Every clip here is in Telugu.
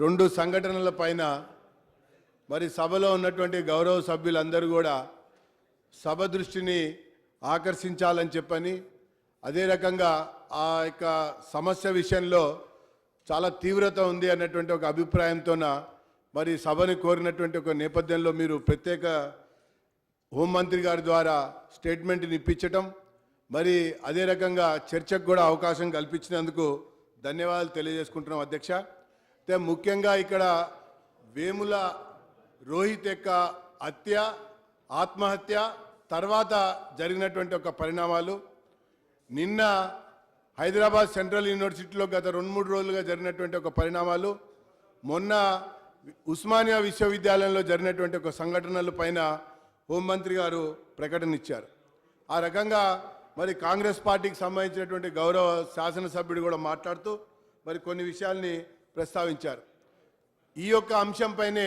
రెండు సంఘటనల పైన మరి సభలో ఉన్నటువంటి గౌరవ సభ్యులందరూ కూడా సభ దృష్టిని ఆకర్షించాలని చెప్పని అదే రకంగా ఆ యొక్క సమస్య విషయంలో చాలా తీవ్రత ఉంది అన్నటువంటి ఒక అభిప్రాయంతోన మరి సభని కోరినటువంటి ఒక నేపథ్యంలో మీరు ప్రత్యేక హోంమంత్రి గారి ద్వారా స్టేట్మెంట్ని ఇప్పించటం మరి అదే రకంగా చర్చకు కూడా అవకాశం కల్పించినందుకు ధన్యవాదాలు తెలియజేసుకుంటున్నాం అధ్యక్ష. అయితే ముఖ్యంగా ఇక్కడ వేముల రోహిత్ యొక్క హత్య ఆత్మహత్య తర్వాత జరిగినటువంటి ఒక పరిణామాలు నిన్న హైదరాబాద్ సెంట్రల్ యూనివర్సిటీలో గత 2-3 రోజులుగా జరిగినటువంటి ఒక పరిణామాలు మొన్న ఉస్మానియా విశ్వవిద్యాలయంలో జరిగినటువంటి ఒక సంఘటనల పైన హోంమంత్రి గారు ప్రకటన ఇచ్చారు. ఆ రకంగా మరి కాంగ్రెస్ పార్టీకి సంబంధించినటువంటి గౌరవ శాసనసభ్యుడు కూడా మాట్లాడుతూ మరి కొన్ని విషయాల్ని ప్రస్తావించారు. ఈ యొక్క అంశంపైనే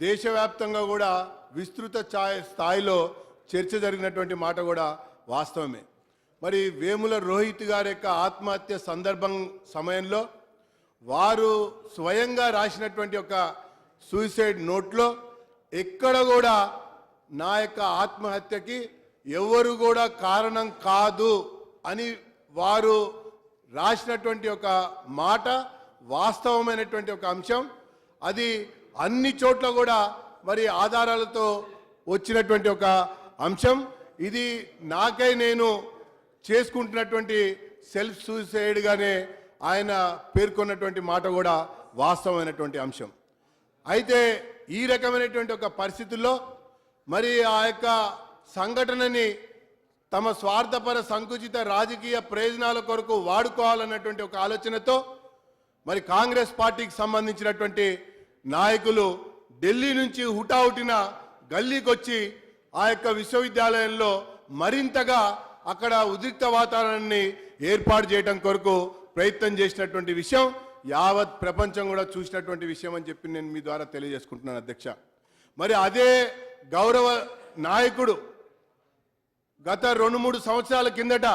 దేశవ్యాప్తంగా కూడా విస్తృత స్థాయిలో చర్చ జరిగినటువంటి మాట కూడా వాస్తవమే. మరి వేముల రోహిత్ గారి యొక్క ఆత్మహత్య సమయంలో వారు స్వయంగా రాసినటువంటి ఒక సూసైడ్ నోట్లో ఎక్కడ కూడా నా యొక్క ఆత్మహత్యకి ఎవరు కూడా కారణం కాదు అని వారు రాసినటువంటి ఒక మాట వాస్తవమైనటువంటి ఒక అంశం. అది అన్ని చోట్ల కూడా మరి ఆధారాలతో వచ్చినటువంటి ఒక అంశం. ఇది నాకై నేను చేసుకుంటున్నటువంటి సెల్ఫ్ సూసైడ్గానే ఆయన పేర్కొన్నటువంటి మాట కూడా వాస్తవమైనటువంటి అంశం. అయితే ఈ రకమైనటువంటి ఒక పరిస్థితుల్లో మరి ఆ యొక్క సంఘటనని తమ స్వార్థపర సంకుచిత రాజకీయ ప్రయోజనాల కొరకు వాడుకోవాలన్నటువంటి ఒక ఆలోచనతో మరి కాంగ్రెస్ పార్టీకి సంబంధించినటువంటి నాయకులు ఢిల్లీ నుంచి హుటాహుటిన గల్లీకి వచ్చి ఆ యొక్క విశ్వవిద్యాలయంలో మరింతగా అక్కడ ఉద్రిక్త వాతావరణాన్ని ఏర్పాటు చేయడం కొరకు ప్రయత్నం చేసినటువంటి విషయం యావత్ ప్రపంచం కూడా చూసినటువంటి విషయం అని చెప్పి నేను మీ ద్వారా తెలియజేసుకుంటున్నాను అధ్యక్ష. మరి అదే గౌరవ నాయకుడు గత 2-3 సంవత్సరాల కిందట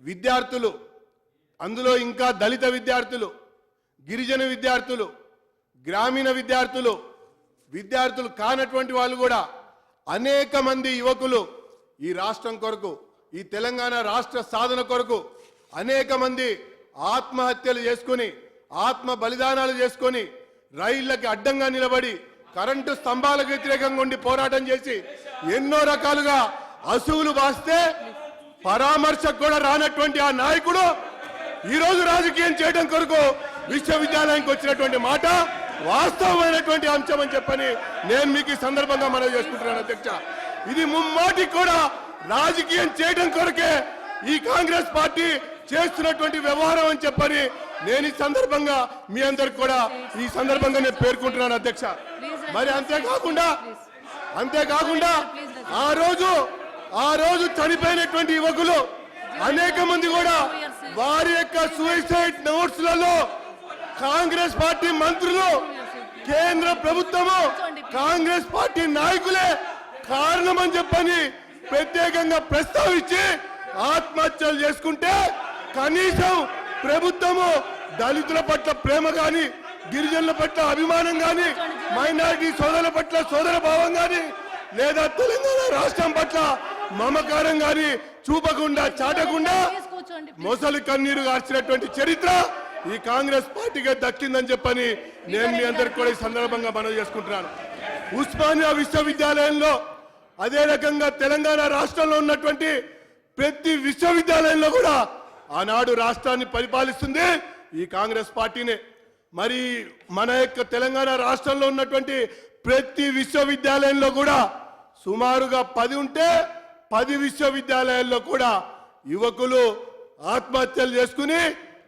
విద్యార్థులు, అందులో ఇంకా దళిత విద్యార్థులు, గిరిజన విద్యార్థులు, గ్రామీణ విద్యార్థులు కానటువంటి వాళ్ళు కూడా అనేక మంది యువకులు ఈ రాష్ట్రం కొరకు, ఈ తెలంగాణ రాష్ట్ర సాధన కొరకు అనేక మంది ఆత్మహత్యలు చేసుకొని, ఆత్మ బలిదానాలు చేసుకొని, రైళ్లకి అడ్డంగా నిలబడి, కరెంటు స్తంభాలకు వ్యతిరేకంగా ఉండి పోరాటం చేసి ఎన్నో రకాలుగా అసువులు బాస్తే పరామర్శకు కూడా రానటువంటి ఆ నాయకుడు ఈరోజు రాజకీయం చేయడం కొరకు విశ్వవిద్యాలయానికి వచ్చినటువంటి మాట వాస్తవమైనటువంటి అంశం అని చెప్పని నేను మీకు ఈ సందర్భంగా మనవి చేసుకుంటున్నాను అధ్యక్ష. ఇది ముమ్మాటి కూడా రాజకీయం చేయడం కొరకే ఈ కాంగ్రెస్ పార్టీ చేస్తున్నటువంటి వ్యవహారం అని చెప్పని నేను ఈ సందర్భంగా మీ అందరికి కూడా ఈ సందర్భంగా నేను పేర్కొంటున్నాను అధ్యక్ష. మరి అంతేకాకుండా ఆ రోజు చనిపోయినటువంటి యువకులు అనేక మంది కూడా వారి యొక్క సూసైడ్ నోట్స్లలో కాంగ్రెస్ పార్టీ మంత్రులు, కేంద్ర ప్రభుత్వము, కాంగ్రెస్ పార్టీ నాయకులే కారణమని చెప్పని ప్రత్యేకంగా ప్రస్తావించి ఆత్మహత్యలు చేసుకుంటే కనీసం ప్రభుత్వము దళితుల పట్ల ప్రేమ కానీ, గిరిజనుల పట్ల అభిమానం కానీ, మైనారిటీ సోదరుల పట్ల సోదర భావం కానీ, లేదా తెలంగాణ రాష్ట్రం పట్ల మమకారం కానీ చూపకుండా, చాటకుండా మొసలి కన్నీరు గార్చినటువంటి చరిత్ర ఈ కాంగ్రెస్ పార్టీగా దక్కిందని చెప్పని నేను మీ అందరికి కూడా ఈ సందర్భంగా మనవి చేసుకుంటున్నాను. ఉస్మానియా విశ్వవిద్యాలయంలో అదే రకంగా తెలంగాణ రాష్ట్రంలో ఉన్నటువంటి ప్రతి విశ్వవిద్యాలయంలో కూడా ఆనాడు రాష్ట్రాన్ని పరిపాలిస్తుంది ఈ కాంగ్రెస్ పార్టీనే. మరి మన యొక్క తెలంగాణ రాష్ట్రంలో ఉన్నటువంటి ప్రతి విశ్వవిద్యాలయంలో కూడా సుమారుగా 10 ఉంటే 10 విశ్వవిద్యాలయాల్లో కూడా యువకులు ఆత్మహత్యలు చేసుకుని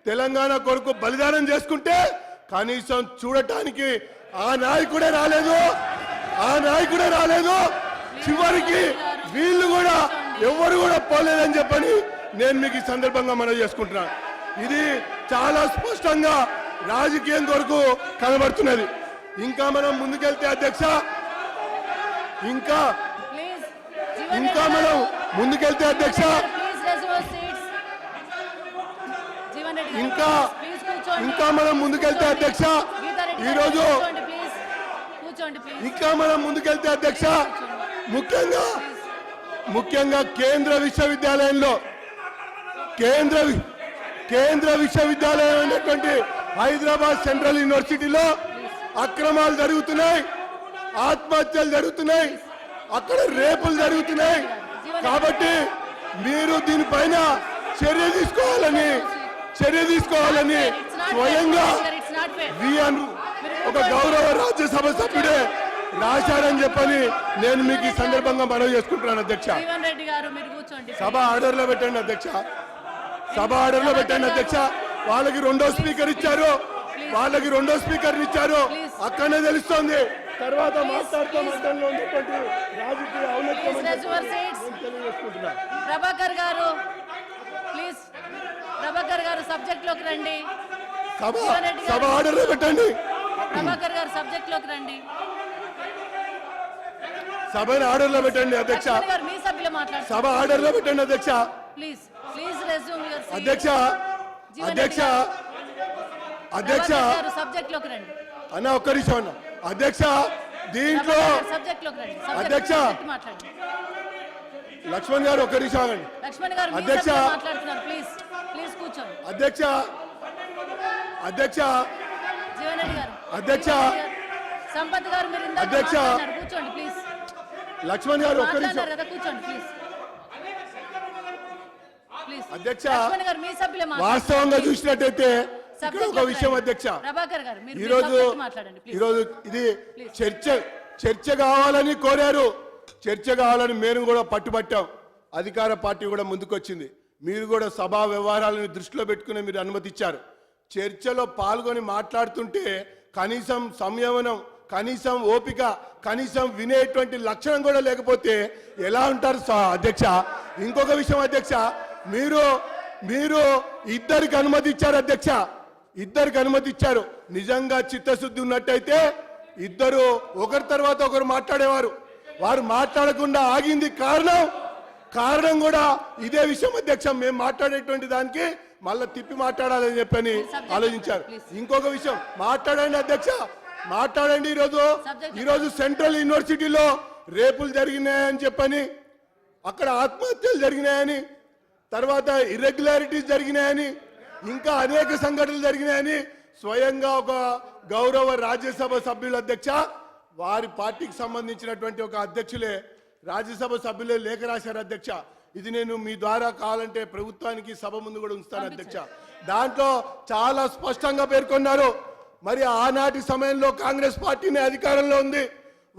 తెలంగాణ కొరకు బలిదానం చేసుకుంటే కనీసం చూడటానికి ఆ నాయకుడే రాలేదు. చివరికి వీళ్ళు కూడా ఎవరు కూడా పోలేదని చెప్పని నేను మీకు ఈ సందర్భంగా మనవి చేసుకుంటున్నాను. ఇది చాలా స్పష్టంగా రాజకీయం కొరకు కనబడుతున్నది. ఇంకా మనం ముందుకెళ్తే అధ్యక్ష, ఇంకా మనం ముందుకెళ్తే అధ్యక్ష, ఇంకా ఇంకా మనం ముందుకెళ్తే అధ్యక్ష ఈరోజు ఇంకా మనం ముందుకెళ్తే అధ్యక్ష ముఖ్యంగా కేంద్ర విశ్వవిద్యాలయంలో కేంద్ర విశ్వవిద్యాలయం అయినటువంటి హైదరాబాద్ సెంట్రల్ యూనివర్సిటీలో అక్రమాలు జరుగుతున్నాయి, ఆత్మహత్యలు జరుగుతున్నాయి, అక్కడ రేపులు జరుగుతున్నాయి. కాబట్టి మీరు దీనిపైన చర్య తీసుకోవాలని స్వయంగా ఒక గౌరవ రాజ్యసభ సభ్యుడే రాశారని చెప్పని నేను మీకు ఈ సందర్భంగా మనవి చేసుకుంటున్నాను అధ్యక్ష. సభ ఆర్డర్లో పెట్టండి అధ్యక్ష, సభ ఆర్డర్లో పెట్టండి అధ్యక్ష. వాళ్ళకి రెండో స్పీకర్ ఇచ్చారు, అక్కడనే తెలుస్తోంది. తర్వాత మాట్లాడుతూ మధ్యలో ఉన్నటువంటి రాజకీయ ఔన్నత్యం తెలియజేసుకుంటున్నా. ప్రభాకర్ గారు సబ్జెక్ట్ లోకి రండి. సభ ఆర్డర్లో పెట్టండి. ప్రభాకర్ గారు సబ్జెక్ట్ లోకి రండి. సభను ఆర్డర్లో పెట్టండి అధ్యక్ష. మీ సభ్యులు మాట్లాడండి. సభ ఆర్డర్లో పెట్టండి అధ్యక్ష. Please resume your seat. అధ్యక్ష సబ్జెక్ట్ లోకి రండి అన్న, ఒక్క నిమిషం అన్న అధ్యక్ష. దీంట్లో సబ్జెక్ట్ లోకి రండి. అధ్యక్ష మాట్లాడండి. లక్ష్మణ్ గారు ఒక్క నిమిషం ఆగండి. లక్ష్మణ్ గారు అధ్యక్ష మాట్లాడుతున్నారు. ప్లీజ్ కూర్చోండి. అధ్యక్ష జీవన్ గారు, సంపత్ గారు మీరు అధ్యక్ష కూర్చోండి ప్లీజ్. లక్ష్మణ్ గారు ఒక్క నిమిషం కూర్చోండి ప్లీజ్. అధ్యక్ష గారు మీ సభ్యులే వాస్తవంగా చూసినట్టయితే ఇక్కడ ఒక విషయం అధ్యక్ష, ప్రభాకర్ గారు ఈరోజు ఇది చర్చ కావాలని కోరారు, చర్చ కావాలని మేము కూడా పట్టుబట్టాం. అధికార పార్టీ కూడా ముందుకొచ్చింది. మీరు కూడా సభా వ్యవహారాలను దృష్టిలో పెట్టుకుని మీరు అనుమతిచ్చారు. చర్చలో పాల్గొని మాట్లాడుతుంటే కనీసం సంయమనం, కనీసం ఓపిక, కనీసం వినేటువంటి లక్షణం కూడా లేకపోతే ఎలా ఉంటారు అధ్యక్ష? ఇంకొక విషయం అధ్యక్ష, మీరు ఇద్దరికి అనుమతి ఇచ్చారు అధ్యక్ష, ఇద్దరికి అనుమతి ఇచ్చారు. నిజంగా చిత్తశుద్ధి ఉన్నట్టయితే ఇద్దరు ఒకరి తర్వాత ఒకరు మాట్లాడేవారు. వారు మాట్లాడకుండా ఆగింది కారణం కూడా ఇదే విషయం అధ్యక్ష. మేము మాట్లాడేటువంటి దానికి మళ్ళీ తిప్పి మాట్లాడాలని చెప్పని ఆలోచించారు. ఇంకొక విషయం మాట్లాడండి అధ్యక్ష, మాట్లాడండి. ఈరోజు సెంట్రల్ యూనివర్సిటీలో రేపులు జరిగినాయని చెప్పని, అక్కడ ఆత్మహత్యలు జరిగినాయని, తర్వాత ఇర్రెగ్యులారిటీస్ జరిగినాయని, ఇంకా అనేక సంఘటనలు జరిగినాయని స్వయంగా ఒక గౌరవ రాజ్యసభ సభ్యుల అధ్యక్ష, వారి పార్టీకి సంబంధించినటువంటి ఒక అధ్యక్షులే, రాజ్యసభ సభ్యులే లేఖ రాశారు అధ్యక్ష. ఇది నేను మీ ద్వారా కావాలంటే ప్రభుత్వానికి సభ ముందు కూడా ఉంచుతాను అధ్యక్ష. దాంట్లో చాలా స్పష్టంగా పేర్కొన్నారు. మరి ఆనాటి సమయంలో కాంగ్రెస్ పార్టీనే అధికారంలో ఉంది,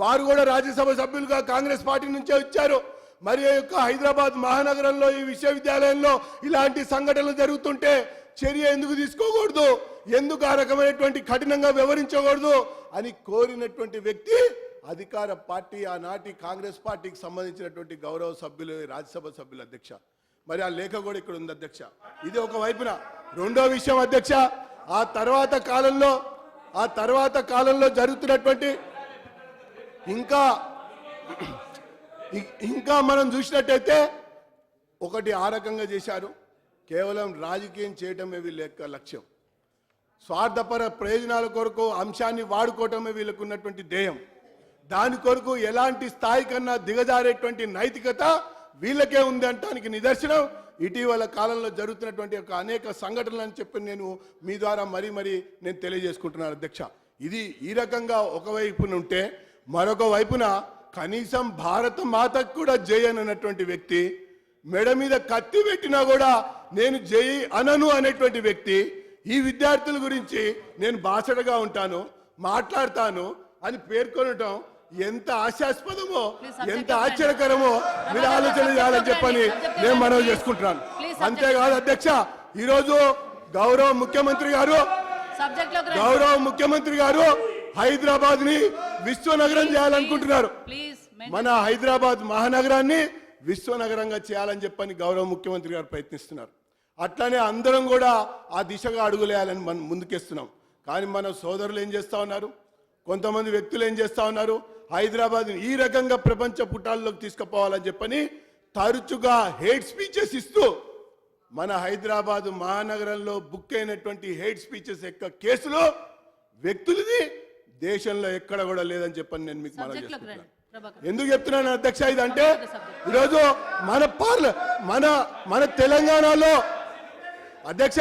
వారు కూడా రాజ్యసభ సభ్యులుగా కాంగ్రెస్ పార్టీ నుంచే వచ్చారు. మరి యొక్క హైదరాబాద్ మహానగరంలో ఈ విశ్వవిద్యాలయంలో ఇలాంటి సంఘటనలు జరుగుతుంటే చర్య ఎందుకు తీసుకోకూడదు, ఎందుకు ఆ రకమైనటువంటి కఠినంగా వ్యవహరించకూడదు అని కోరినటువంటి వ్యక్తి అధికార పార్టీ, ఆనాటి కాంగ్రెస్ పార్టీకి సంబంధించినటువంటి గౌరవ సభ్యులు, రాజ్యసభ సభ్యులు అధ్యక్ష. మరి ఆ లేఖ కూడా ఇక్కడ ఉంది అధ్యక్ష. ఇది ఒక వైపున. రెండో విషయం అధ్యక్ష, ఆ తర్వాత కాలంలో జరుగుతున్నటువంటి ఇంకా మనం చూసినట్టయితే ఒకటి ఆ రకంగా చేశారు. కేవలం రాజకీయం చేయటమే వీళ్ళ యొక్క లక్ష్యం. స్వార్థపర ప్రయోజనాల కొరకు అంశాన్ని వాడుకోవటమే వీళ్ళకు ఉన్నటువంటి ధ్యేయం. దాని కొరకు ఎలాంటి స్థాయి కన్నా దిగజారేటువంటి నైతికత వీళ్ళకే ఉంది అంటానికి నిదర్శనం ఇటీవల కాలంలో జరుగుతున్నటువంటి ఒక అనేక సంఘటనలు అని చెప్పి నేను మీ ద్వారా మరీ నేను తెలియజేసుకుంటున్నాను అధ్యక్ష. ఇది ఈ రకంగా ఒకవైపున ఉంటే, మరొక వైపున కనీసం భారత మాతకు కూడా జై అన్నటువంటి వ్యక్తి, మెడ మీద కత్తి పెట్టినా కూడా నేను జై అనను అనేటువంటి వ్యక్తి, ఈ విద్యార్థుల గురించి నేను బాసటగా ఉంటాను, మాట్లాడతాను అని పేర్కొనటం ఎంత ఆశాస్పదమో, ఎంత ఆశ్చర్యకరమో మీరు ఆలోచన చేయాలని చెప్పని నేను మనవి చేసుకుంటున్నాను. అంతేకాదు అధ్యక్ష, ఈరోజు గౌరవ ముఖ్యమంత్రి గారు హైదరాబాద్ ని విశ్వనగరం చేయాలనుకుంటున్నారు. మన హైదరాబాద్ మహానగరాన్ని విశ్వనగరంగా చేయాలని చెప్పని గౌరవ ముఖ్యమంత్రి గారు ప్రయత్నిస్తున్నారు. అట్లానే అందరం కూడా ఆ దిశగా అడుగులేయాలని మనం ముందుకేస్తున్నాం. కానీ మన సోదరులు ఏం చేస్తా ఉన్నారు, కొంతమంది వ్యక్తులు ఏం చేస్తా ఉన్నారు, హైదరాబాద్ని ఈ రకంగా ప్రపంచ పుటాల్లోకి తీసుకుపోవాలని చెప్పని తరచుగా హేట్ స్పీచెస్ ఇస్తూ మన హైదరాబాద్ మహానగరంలో బుక్ అయినటువంటి హేట్ స్పీచెస్ యొక్క కేసులో వ్యక్తులది దేశంలో ఎక్కడ కూడా లేదని చెప్పని నేను మీకు మనం సబ్జెక్ట్ లోకి చేస్తున్నాను. రండి ప్రభాకర్ ఎందుకు చెప్తున్నాను అధ్యక్ష ఇదంటే ఈరోజు మన తెలంగాణలో అధ్యక్ష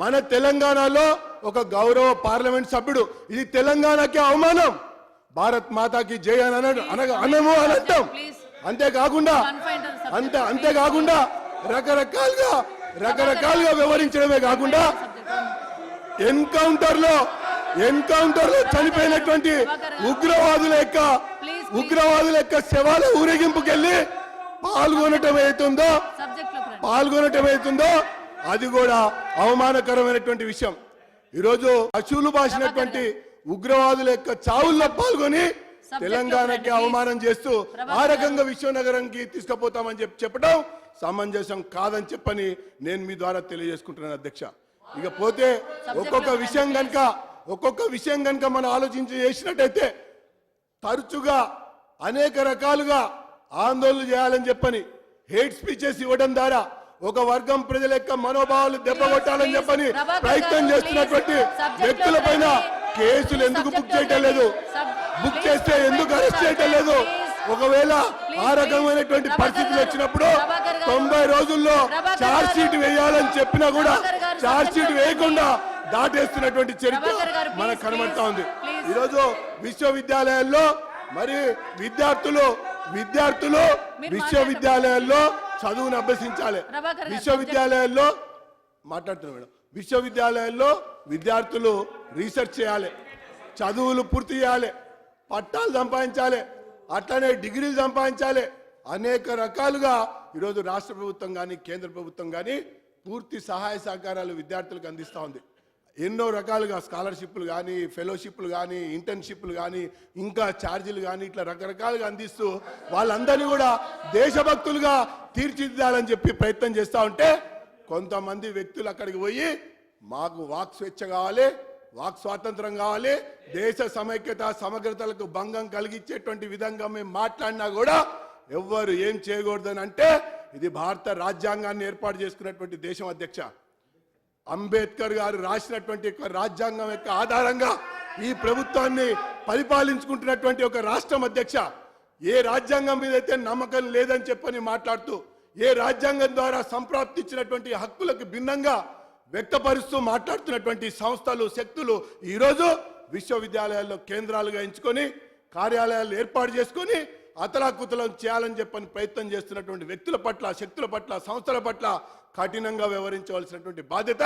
మన తెలంగాణలో ఒక గౌరవ పార్లమెంట్ సభ్యుడు ఇది తెలంగాణకి అవమానం భారత్ మాతాకి జై అని అనము అని అంటాం. అంతేకాకుండా అంతేకాకుండా రకరకాలుగా వివరించడమే కాకుండా ఎన్కౌంటర్ లో చనిపోయినటువంటి ఉగ్రవాదుల యొక్క శవాల ఊరేగింపుకెళ్ళి పాల్గొనటం అవుతుందో అది కూడా అవమానకరమైనటువంటి విషయం. ఈరోజు అశువులు బాసినటువంటి ఉగ్రవాదుల యొక్క చావుల్లో పాల్గొని తెలంగాణకి అవమానం చేస్తూ ఆ రకంగా విశ్వనగరంకి తీసుకుపోతామని చెప్పడం సమంజసం కాదని చెప్పని నేను మీ ద్వారా తెలియజేసుకుంటున్నాను అధ్యక్ష. ఇక పోతే ఒక్కొక్క విషయం కనుక మనం ఆలోచించి చేసినట్టయితే తరచుగా అనేక రకాలుగా ఆందోళన చేయాలని చెప్పని హేట్ స్పీచెస్ ఇవ్వడం ద్వారా ఒక వర్గం ప్రజల యొక్క మనోభావాలు దెబ్బకొట్టాలని చెప్పని ప్రయత్నం చేస్తున్నటువంటి వ్యక్తుల పైన కేసులు ఎందుకు బుక్ చేయటం లేదు? బుక్ చేస్తే ఎందుకు అరెస్ట్ చేయటం లేదు? ఒకవేళ ఆ రకమైనటువంటి పరిస్థితులు వచ్చినప్పుడు 90 రోజుల్లో ఛార్జ్ షీట్ వేయాలని చెప్పినా కూడా ఛార్జ్ షీట్ వేయకుండా దాటేస్తున్నటువంటి చరిత్ర మనకు కనబడతా ఉంది. ఈరోజు విశ్వవిద్యాలయాల్లో మరి విద్యార్థులు విశ్వవిద్యాలయాల్లో చదువును అభ్యసించాలి. విశ్వవిద్యాలయాల్లో మాట్లాడుతున్నాం మేడం. విశ్వవిద్యాలయాల్లో విద్యార్థులు రీసెర్చ్ చేయాలి, చదువులు పూర్తి చేయాలి, పట్టాలు సంపాదించాలి, అట్లనే డిగ్రీలు సంపాదించాలి. అనేక రకాలుగా ఈరోజు రాష్ట్ర ప్రభుత్వం కానీ కేంద్ర ప్రభుత్వం కానీ పూర్తి సహాయ సహకారాలు విద్యార్థులకు అందిస్తూ ఉంది. ఎన్నో రకాలుగా స్కాలర్షిప్లు కానీ ఫెలోషిప్లు కానీ ఇంటర్న్షిప్లు కానీ ఇంకా ఛార్జీలు కానీ ఇట్లా రకరకాలుగా అందిస్తూ వాళ్ళందరినీ కూడా దేశభక్తులుగా తీర్చిదిద్దాలని చెప్పి ప్రయత్నం చేస్తూ ఉంటే కొంతమంది వ్యక్తులు అక్కడికి పోయి మాకు వాక్ స్వేచ్ఛ కావాలి, వాక్ స్వాతంత్రం కావాలి, దేశ సమైక్యత సమగ్రతలకు భంగం కలిగించేటువంటి విధంగా మేము మాట్లాడినా కూడా ఎవ్వరు ఏం చేయకూడదని అంటే ఇది భారత రాజ్యాంగాన్ని ఏర్పాటు చేసుకున్నటువంటి దేశం అధ్యక్ష. అంబేద్కర్ గారు రాసినటువంటి రాజ్యాంగం యొక్క ఆధారంగా ఈ ప్రభుత్వాన్ని పరిపాలించుకుంటున్నటువంటి ఒక రాష్ట్రం అధ్యక్ష. ఏ రాజ్యాంగం మీద అయితే నమ్మకం లేదని చెప్పని మాట్లాడుతూ ఏ రాజ్యాంగం ద్వారా సంప్రాప్తించినటువంటి హక్కులకు భిన్నంగా వ్యక్తపరుస్తూ మాట్లాడుతున్నటువంటి సంస్థలు శక్తులు ఈరోజు విశ్వవిద్యాలయాల్లో కేంద్రాలుగా ఎంచుకొని కార్యాలయాలు ఏర్పాటు చేసుకొని అతలాకుతలం చేయాలని చెప్పని ప్రయత్నం చేస్తున్నటువంటి వ్యక్తుల పట్ల శక్తుల పట్ల సంస్థల పట్ల కఠినంగా వ్యవహరించవలసినటువంటి బాధ్యత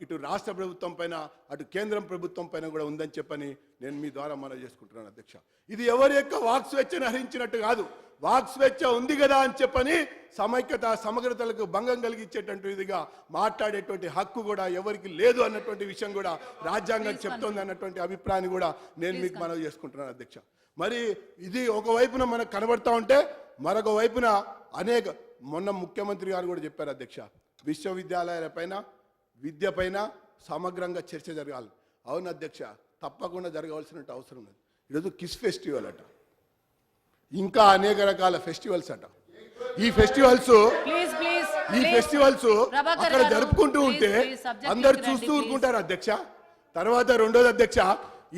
ఇటు రాష్ట్ర ప్రభుత్వం పైన అటు కేంద్రం ప్రభుత్వం పైన కూడా ఉందని చెప్పని నేను మీ ద్వారా మనవి చేసుకుంటున్నాను అధ్యక్ష. ఇది ఎవరి యొక్క వాక్ స్వేచ్ఛను హరించినట్టు కాదు. వాక్ స్వేచ్ఛ ఉంది కదా అని చెప్పని సమైక్యత సమగ్రతలకు భంగం కలిగించేటువంటి విధిగా మాట్లాడేటువంటి హక్కు కూడా ఎవరికి లేదు అన్నటువంటి విషయం కూడా రాజ్యాంగం చెప్తోంది అన్నటువంటి అభిప్రాయాన్ని కూడా నేను మీకు మనవి చేసుకుంటున్నాను అధ్యక్ష. మరి ఇది ఒకవైపున మనకు కనబడతా ఉంటే మరొక వైపున మొన్న ముఖ్యమంత్రి గారు కూడా చెప్పారు అధ్యక్ష, విశ్వవిద్యాలయాల పైన విద్య పైన సమగ్రంగా చర్చ జరగాలి. అవును అధ్యక్ష, తప్పకుండా జరగవలసిన అవసరం ఉంది. ఈరోజు కిస్ ఫెస్టివల్ అట, ఇంకా అనేక రకాల ఫెస్టివల్స్ అట. ఈ ఫెస్టివల్స్ అక్కడ జరుపుకుంటూ ఉంటే అందరు చూస్తూ ఊరుకుంటారు అధ్యక్ష. తర్వాత రెండోది అధ్యక్ష,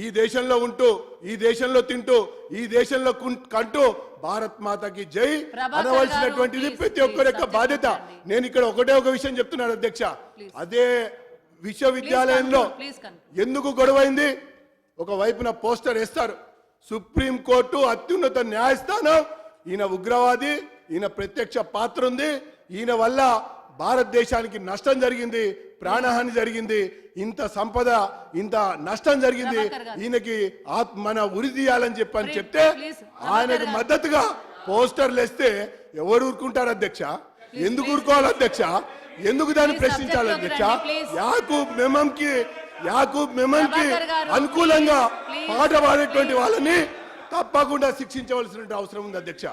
ఈ దేశంలో ఉంటూ ఈ దేశంలో తింటూ ఈ దేశంలో కంటూ భారత్ మాతకి జై అనవలసినటువంటిది ప్రతి ఒక్కరి యొక్క బాధ్యత. నేను ఇక్కడ ఒకటే ఒక విషయం చెప్తున్నాను అధ్యక్ష, అదే విశ్వవిద్యాలయంలో ఎందుకు గొడవైంది? ఒక వైపున పోస్టర్ వేస్తారు, సుప్రీంకోర్టు అత్యున్నత న్యాయస్థానం, ఈయన ఉగ్రవాది, ఈయన ప్రత్యక్ష పాత్ర ఉంది, ఈయన వల్ల భారతదేశానికి నష్టం జరిగింది, ప్రాణహాని జరిగింది, ఇంత సంపద ఇంత నష్టం జరిగింది, ఈయనకి మన ఉరి తీయాలని చెప్పని చెప్తే ఆయనకు మద్దతుగా పోస్టర్లు వేస్తే ఎవరు ఊరుకుంటారు అధ్యక్ష? ఎందుకు ఊరుకోవాలి అధ్యక్ష? ఎందుకు దాన్ని ప్రశ్నించాలి అధ్యక్ష? యాకూబ్ మెమన్కి అనుకూలంగా పాట పాడేటువంటి వాళ్ళని తప్పకుండా శిక్షించవలసిన అవసరం ఉంది అధ్యక్ష.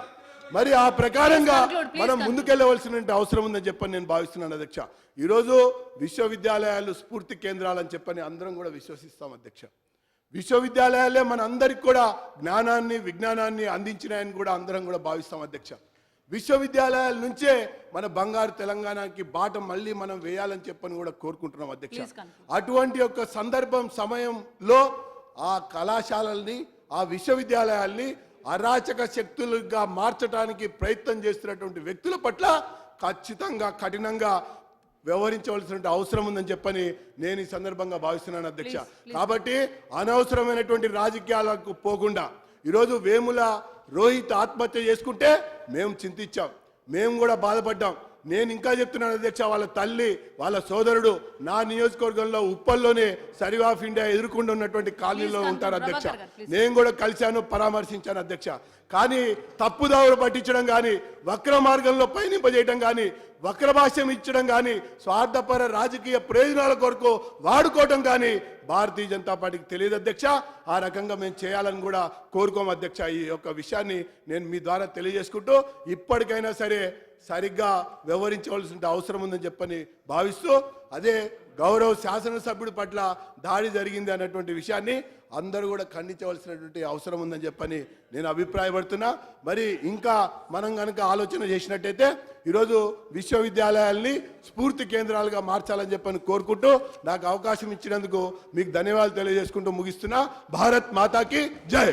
మరి ఆ ప్రకారంగా మనం ముందుకెళ్లవలసిన అవసరం ఉందని చెప్పని నేను భావిస్తున్నాను అధ్యక్ష. ఈరోజు విశ్వవిద్యాలయాలు స్ఫూర్తి కేంద్రాలని చెప్పని అందరం కూడా విశ్వసిస్తాం అధ్యక్ష. విశ్వవిద్యాలయాలే మన అందరికి కూడా జ్ఞానాన్ని విజ్ఞానాన్ని అందించినాయని కూడా అందరం కూడా భావిస్తాం అధ్యక్ష. విశ్వవిద్యాలయాల నుంచే మన బంగారు తెలంగాణకి బాట మళ్ళీ మనం వేయాలని చెప్పని కూడా కోరుకుంటున్నాం అధ్యక్ష. Please conclude. అటువంటి ఒక సందర్భం సమయంలో ఆ కళాశాలల్ని ఆ విశ్వవిద్యాలయాల్ని అరాచక శక్తులుగా మార్చడానికి ప్రయత్నం చేస్తున్నటువంటి వ్యక్తుల పట్ల ఖచ్చితంగా కఠినంగా వ్యవహరించవలసిన అవసరం ఉందని చెప్పని నేను ఈ సందర్భంగా భావిస్తున్నాను అధ్యక్ష. కాబట్టి అనవసరమైనటువంటి రాజకీయాలకు పోకుండా ఈరోజు వేముల రోహిత్ ఆత్మహత్య చేసుకుంటే మేము చింతించాం, మేము కూడా బాధపడ్డాం. నేను ఇంకా చెప్తున్నాను అధ్యక్ష, వాళ్ళ తల్లి వాళ్ళ సోదరుడు నా నియోజకవర్గంలో ఉప్పల్లోనే సర్వే ఆఫ్ ఇండియా ఎదుర్కొంటూ ఉన్నటువంటి కాలనీలో ఉంటారు అధ్యక్ష. నేను కూడా కలిశాను, పరామర్శించాను అధ్యక్ష. కానీ తప్పుదావులు పట్టించడం కానీ, వక్ర మార్గంలో పయనింపజేయడం కానీ, వక్ర భాష్యం ఇచ్చడం కానీ, స్వార్థపర రాజకీయ ప్రయోజనాల కొరకు వాడుకోవడం కానీ భారతీయ జనతా పార్టీకి తెలియదు అధ్యక్ష. ఆ రకంగా మేము చేయాలని కూడా కోరుకోము అధ్యక్ష. ఈ యొక్క విషయాన్ని నేను మీ ద్వారా తెలియజేసుకుంటూ ఇప్పటికైనా సరే సరిగ్గా వ్యవహరించవలసిన అవసరం ఉందని చెప్పని భావిస్తూ, అదే గౌరవ శాసనసభ్యుడి పట్ల దాడి జరిగింది అన్నటువంటి విషయాన్ని అందరూ కూడా ఖండించవలసినటువంటి అవసరం ఉందని చెప్పని నేను అభిప్రాయపడుతున్నా. మరి ఇంకా మనం కనుక ఆలోచన చేసినట్టయితే ఈరోజు విశ్వవిద్యాలయాల్ని స్ఫూర్తి కేంద్రాలుగా మార్చాలని చెప్పని కోరుకుంటూ నాకు అవకాశం ఇచ్చినందుకు మీకు ధన్యవాదాలు తెలియజేసుకుంటూ ముగిస్తున్నా. భారత్ మాతాకి జై.